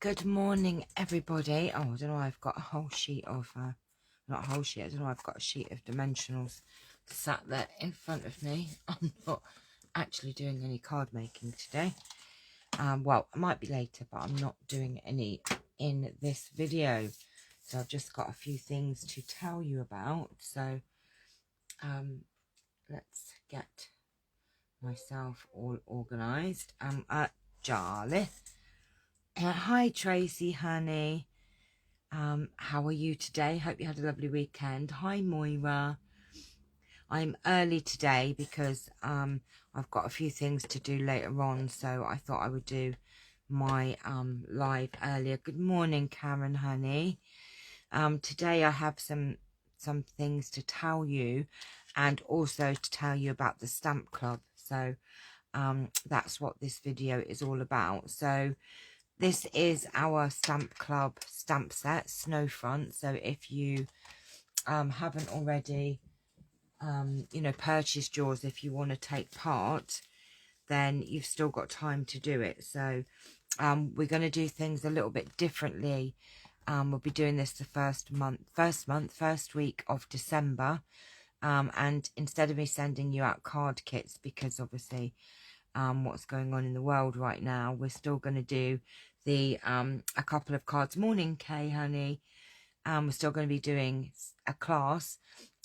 Good morning, everybody. Oh, I don't know. I've got a whole sheet of, not a whole sheet. I don't know. I've got a sheet of dimensionals sat there in front of me. I'm not actually doing any card making today. Well, I might be later, but I'm not doing any in this video. So I've just got a few things to tell you about. So, let's get myself all organised. Charlie. Hi Tracy, honey. How are you today? Hope you had a lovely weekend. Hi Moira. I'm early today because I've got a few things to do later on, so I thought I would do my live earlier. Good morning, Karen, honey. Today I have some things to tell you, and also to tell you about the stamp club. So that's what this video is all about. So this is our Stamp Club stamp set, Snowfront. So if you haven't already, purchased yours, if you want to take part, then you've still got time to do it. So we're going to do things a little bit differently. We'll be doing this the first week of December. And instead of me sending you out card kits, because obviously what's going on in the world right now, we're still going to do the a couple of cards. Morning, Kay, honey. We're still going to be doing a class,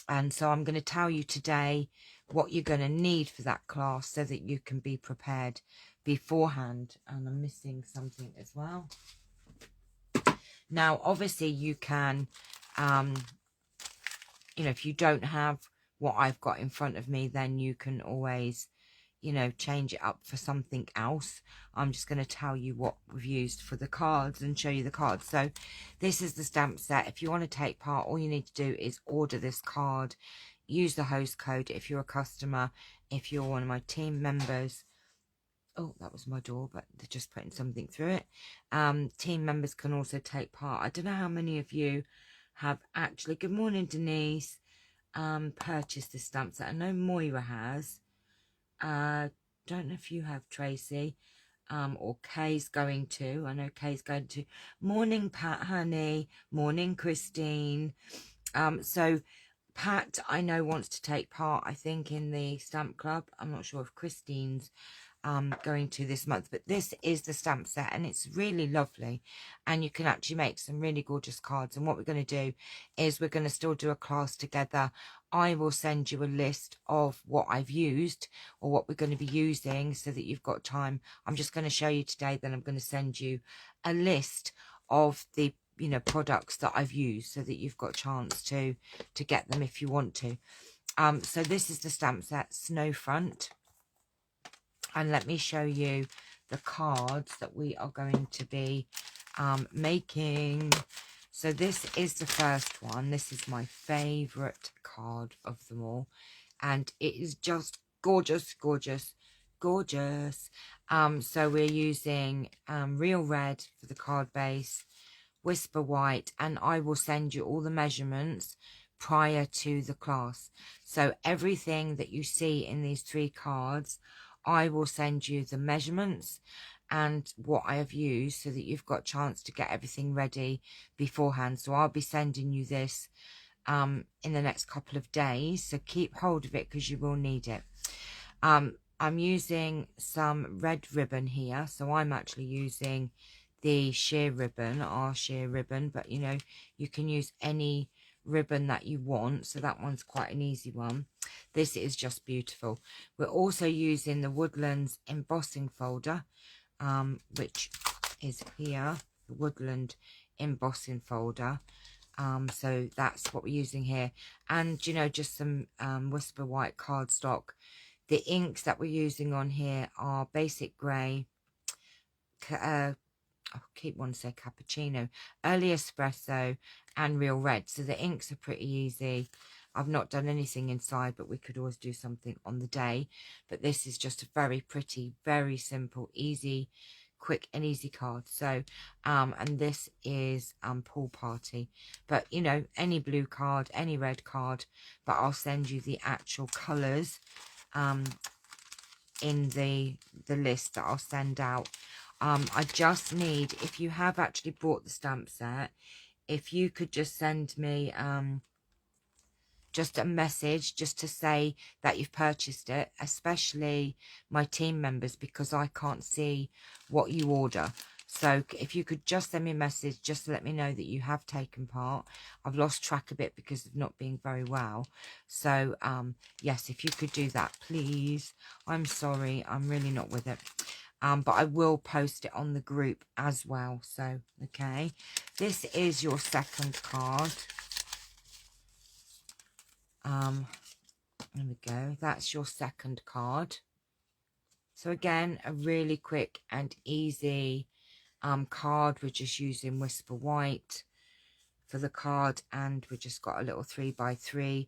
and so I'm going to tell you today what you're going to need for that class so that you can be prepared beforehand. And I'm missing something as well. Now obviously you can if you don't have what I've got in front of me, then you can always change it up for something else. I'm just going to tell you what we've used for the cards and show you the cards. So this is the stamp set. If you want to take part, all you need to do is order this card, use the host code if you're a customer. If you're one of my team members, oh, that was my door, but they're just putting something through it. Team members can also take part. I don't know how many of you have actually, good morning Denise, purchased this stamp set. I know Moira has. Don't know if you have, Tracy, or Kay's going to. I know Kay's going to. Morning, Pat, honey. Morning, Christine. So Pat, I know, wants to take part, I think, in the stamp club. I'm not sure if Christine's going to this month, but this is the stamp set, and it's really lovely, and you can actually make some really gorgeous cards. And what we're going to do is we're going to still do a class together. I will send you a list of what I've used or what we're going to be using so that you've got time. I'm just going to show you today, then I'm going to send you a list of the products that I've used so that you've got a chance to get them if you want to. So this is the stamp set, Snowfront. And let me show you the cards that we are going to be making. So this is the first one. This is my favourite card of them all. And it is just gorgeous, gorgeous, gorgeous. So we're using Real Red for the card base, Whisper White, and I will send you all the measurements prior to the class. So everything that you see in these three cards, I will send you the measurements and what I have used so that you've got a chance to get everything ready beforehand. So I'll be sending you this in the next couple of days. So keep hold of it because you will need it. I'm using some red ribbon here. So I'm actually using the sheer ribbon, our sheer ribbon, but you can use any ribbon that you want. So that one's quite an easy one. This is just beautiful. We're also using the Woodlands embossing folder, which is here, the Woodland embossing folder. So that's what we're using here. And just some Whisper White cardstock. The inks that we're using on here are Basic Grey, I keep wanting to say cappuccino, early espresso, and Real Red. So the inks are pretty easy. I've not done anything inside, but we could always do something on the day. But this is just a very pretty, very simple, easy, quick and easy card. So and this is Pool Party, but any blue card, any red card, but I'll send you the actual colors in the list that I'll send out. I just need, if you have actually bought the stamp set, if you could just send me just a message just to say that you've purchased it, especially my team members, because I can't see what you order. So if you could just send me a message just to let me know that you have taken part. I've lost track a bit because of not being very well. So yes, if you could do that, please. I'm sorry, I'm really not with it. But I will post it on the group as well. So, okay. This is your second card. There we go. That's your second card. So again, a really quick and easy card. We're just using Whisper White for the card, and we just got a little 3x3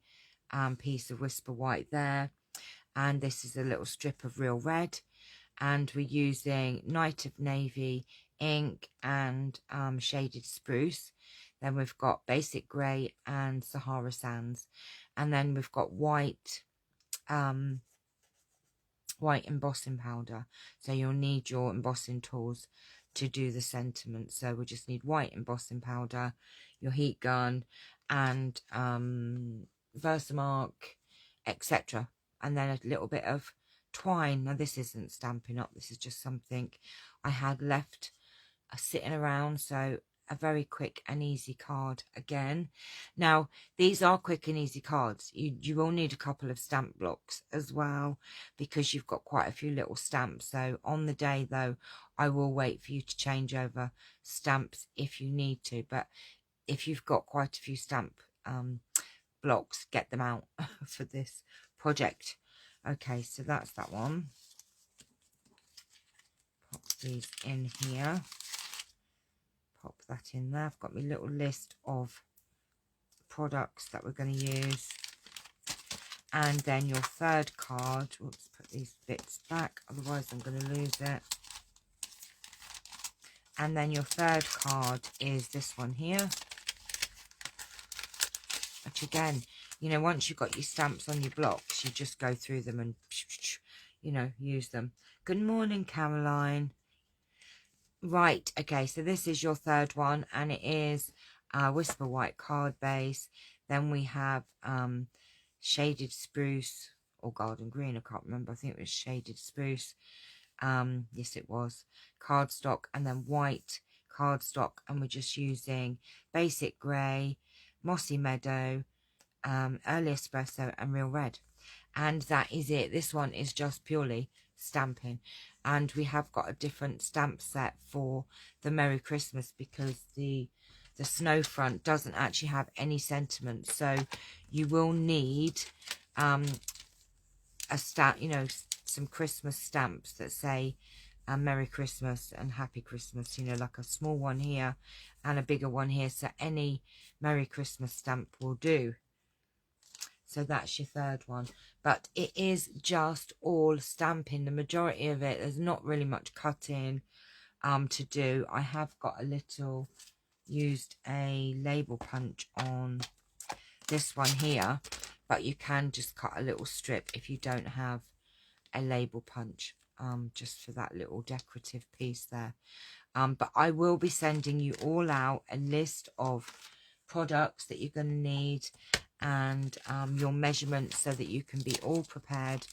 piece of Whisper White there. And this is a little strip of Real Red. And we're using Night of Navy ink and shaded spruce. Then we've got basic grey and Sahara Sands. And then we've got white white embossing powder. So you'll need your embossing tools to do the sentiment. So we just need white embossing powder, your heat gun, and Versamark, etc. And then a little bit of twine. Now this isn't Stampin' Up, this is just something I had left sitting around. So a very quick and easy card again. Now these are quick and easy cards. You will need a couple of stamp blocks as well, because you've got quite a few little stamps. So on the day though, I will wait for you to change over stamps if you need to, but if you've got quite a few stamp blocks, get them out for this project. Okay, so that's that one. Pop these in here. Pop that in there. I've got my little list of products that we're going to use. And then your third card. Oops, put these bits back, otherwise I'm going to lose it. And then your third card is this one here. Which again, you know, once you've got your stamps on your blocks, you just go through them and, you know, use them. Good morning, Caroline. Right, okay, so this is your third one, and it is Whisper White card base. Then we have shaded spruce or garden green, I can't remember, I think it was shaded spruce. Yes, it was cardstock, and then white cardstock, and we're just using basic grey, mossy meadow, early espresso, and Real Red. And that is it. This one is just purely stamping, and we have got a different stamp set for the Merry Christmas because the snow front doesn't actually have any sentiment, so you will need a stamp, you know, some Christmas stamps that say Merry Christmas and Happy Christmas, you know, like a small one here and a bigger one here, so any Merry Christmas stamp will do. So that's your third one. But it is just all stamping. The majority of it, there's not really much cutting to do. I have got a little, used a label punch on this one here. But you can just cut a little strip if you don't have a label punch. Just for that little decorative piece there. But I will be sending you all out a list of products that you're going to need, and your measurements, so that you can be all prepared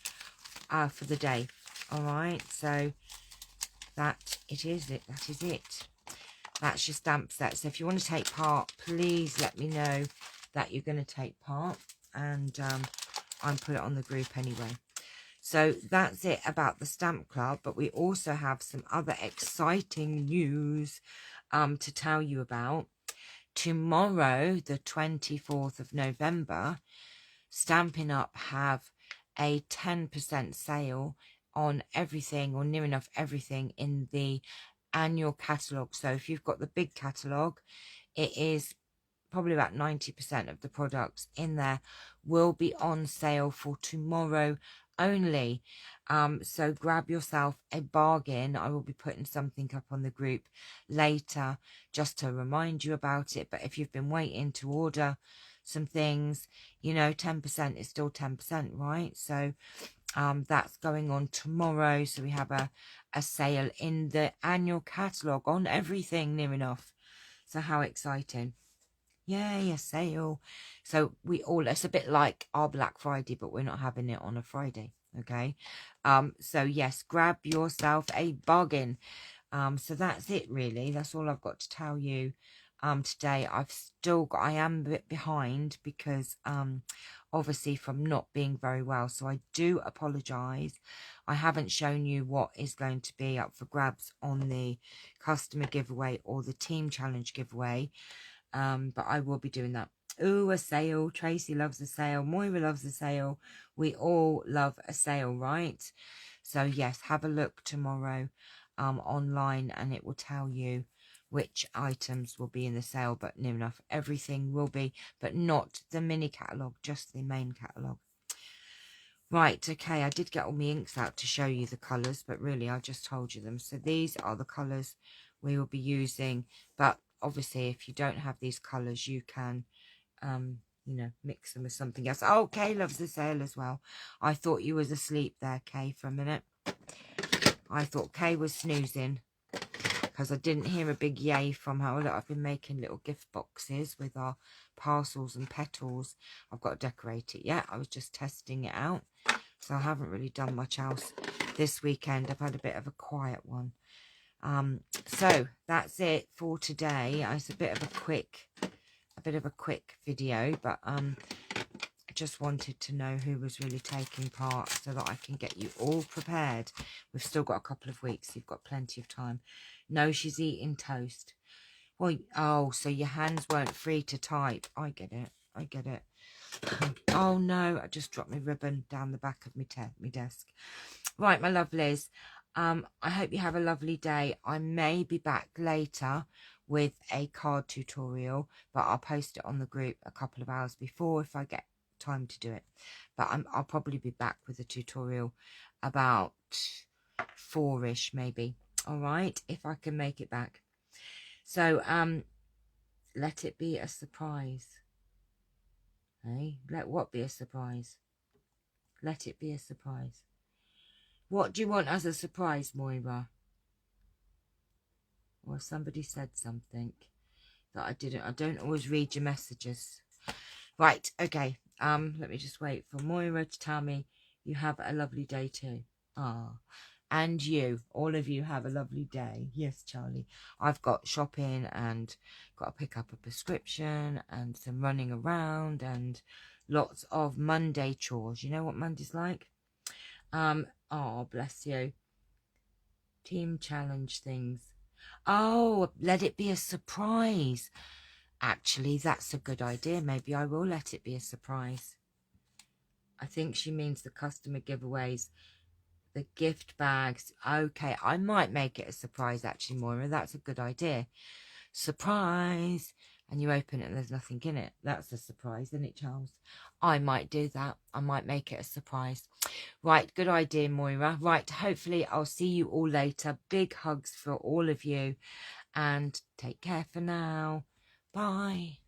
for the day. All right, so that is it. That's your stamp set. So if you want to take part, please let me know that you're going to take part, and I'll put it on the group anyway. So that's it about the Stamp Club, but we also have some other exciting news to tell you about. Tomorrow, the 24th of November, Stampin' Up have a 10% sale on everything, or near enough everything, in the annual catalogue. So if you've got the big catalogue, it is probably about 90% of the products in there will be on sale for tomorrow only. So grab yourself a bargain. I will be putting something up on the group later just to remind you about it. But if you've been waiting to order some things, you know, 10% is still 10%, right? So that's going on tomorrow. So we have a a sale in the annual catalogue on everything near enough. So how exciting. Yay, a sale. So it's a bit like our Black Friday, but we're not having it on a Friday. Okay. So yes, grab yourself a bargain. So that's it really. That's all I've got to tell you today. I am a bit behind because obviously from not being very well. So I do apologize. I haven't shown you what is going to be up for grabs on the customer giveaway or the team challenge giveaway. But I will be doing that. Ooh, a sale. Tracy loves a sale. Moira loves a sale. We all love a sale, right? So yes, have a look tomorrow online and it will tell you which items will be in the sale, but near enough everything will be, but not the mini catalogue, just the main catalogue. Right, okay, I did get all my inks out to show you the colours, but really I just told you them. So these are the colours we will be using, but obviously if you don't have these colours, you can, you know, mix them with something else. Oh, Kay loves the sale as well. I thought you was asleep there, Kay, for a minute. I thought Kay was snoozing because I didn't hear a big yay from her. Look, I've been making little gift boxes with our parcels and petals. I've got to decorate it yet. I was just testing it out. So I haven't really done much else this weekend. I've had a bit of a quiet one. So that's it for today. It's a bit of a quick video, but I just wanted to know who was really taking part so that I can get you all prepared. We've still got a couple of weeks. You've got plenty of time. No, she's eating toast. Well, oh, so your hands weren't free to type. I get it. I get it. Oh no, I just dropped my ribbon down the back of my desk. Right, my lovelies. I hope you have a lovely day. I may be back later with a card tutorial, but I'll post it on the group a couple of hours before if I get time to do it. But I'll probably be back with a tutorial about 4ish maybe. All right, if I can make it back. So let it be a surprise. Hey, let what be a surprise? Let it be a surprise. What do you want as a surprise, Moira? Or somebody said something that I didn't. I don't always read your messages. Right, okay. Let me just wait for Moira to tell me you have a lovely day too. Ah, and you, all of you have a lovely day. Yes, Charlie. I've got shopping and got to pick up a prescription and some running around and lots of Monday chores. You know what Monday's like? Oh, bless you. Team challenge things. Oh, let it be a surprise. Actually, that's a good idea. Maybe I will let it be a surprise. I think she means the customer giveaways, the gift bags. Okay, I might make it a surprise, actually, Moira. That's a good idea. Surprise. And you open it and there's nothing in it. That's a surprise, isn't it, Charles? I might do that. I might make it a surprise. Right, good idea, Moira. Right, hopefully I'll see you all later. Big hugs for all of you. And take care for now. Bye.